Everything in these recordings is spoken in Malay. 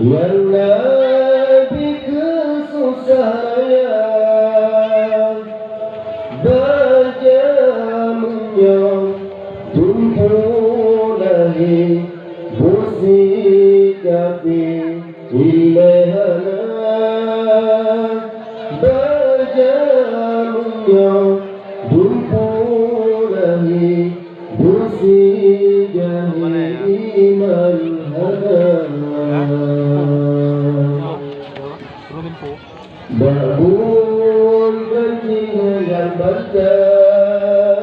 yang Nabi kesusahayaan berjamunya tumpulahi musikapi ilahana berjamunya tumpulahi musijahi iman bangun kencing yang besar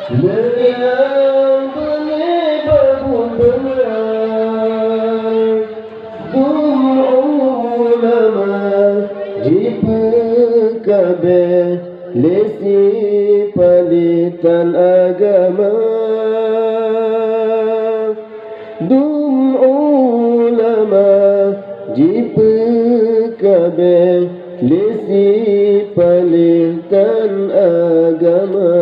yang benih bangun benar ulama jipekabe lesi palitan agama ulama jipekabe lesi palitan agama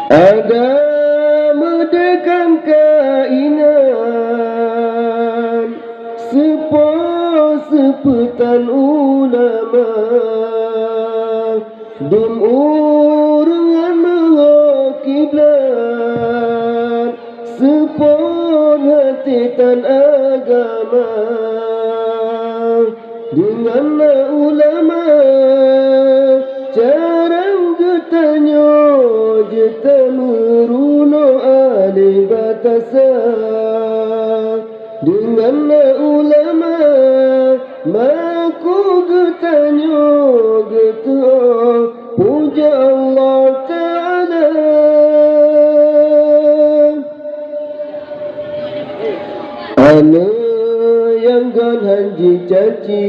agama dekan kainan sepetan ulama dum urungan kiblat sepon hati tan agama dengan ulama carang getanyo jeta meruno alih batasa dengan ulama maku getanyo getu puja Allah Ta'ala ana yang gan hanji caci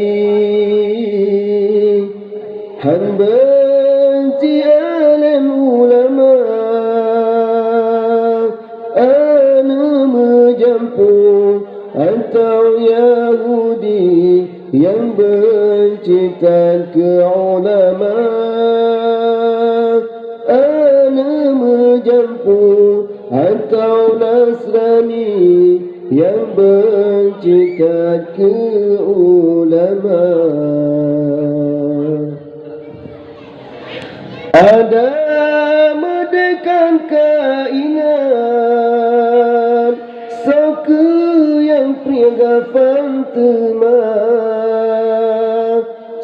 han benci alim ulama ana menjampu atau Yahudi yang bencikan ke ulama ana menjampu atau Nasrani yang bencikan ke ulama ada mendekan kainan soke yang priaga fantema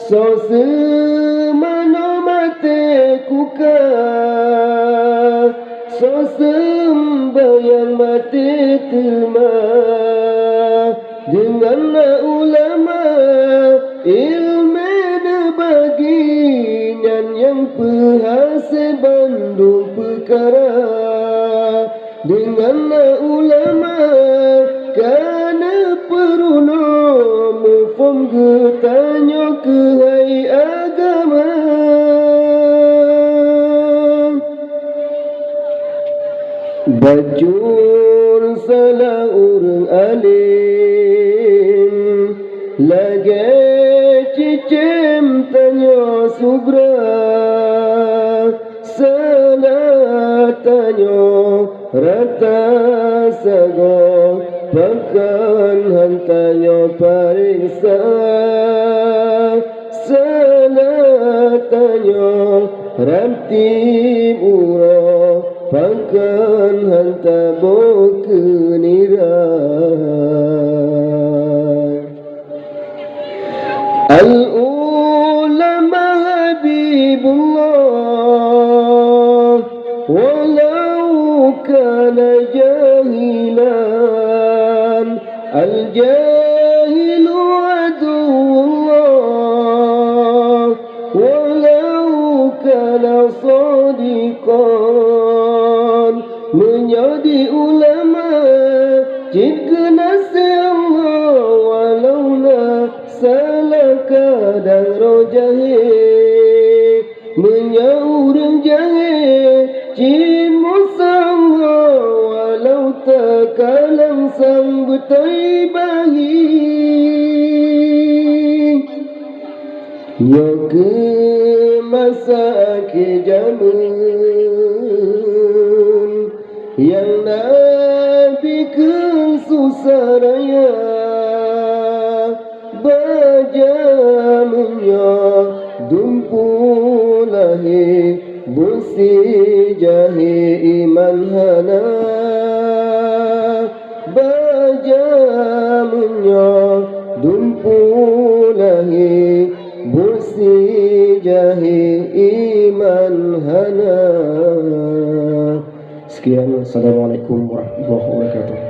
so semana mate kuka so sembayang mate tema dengan ulama ilmu bagian yang perhasa bandung perkara dengan ulama karena peruno mufum getanyo ke hai agama bajur salah urang alim lagi cicim tanyo subra salah tanyo rata sago pakan hantanyo pariksa salah tanyo ranti uro pakan hanta bokenira al-ulama habibullah walau kana jahilan al-jahilu aduwullah walau kana sadiqan menjadi ulama jika nasi Allah walaulah salah kadang rojahir menyaurang jahir jin musangha walau takalang sang betai bahi yoke sakit jamun yang Nabi kesusah raya bajamunya dumpulahi busi jahi iman hana bajamunya dumpulahi busi jahi iman hana. Sekian, assalamualaikum warahmatullahi wabarakatuh.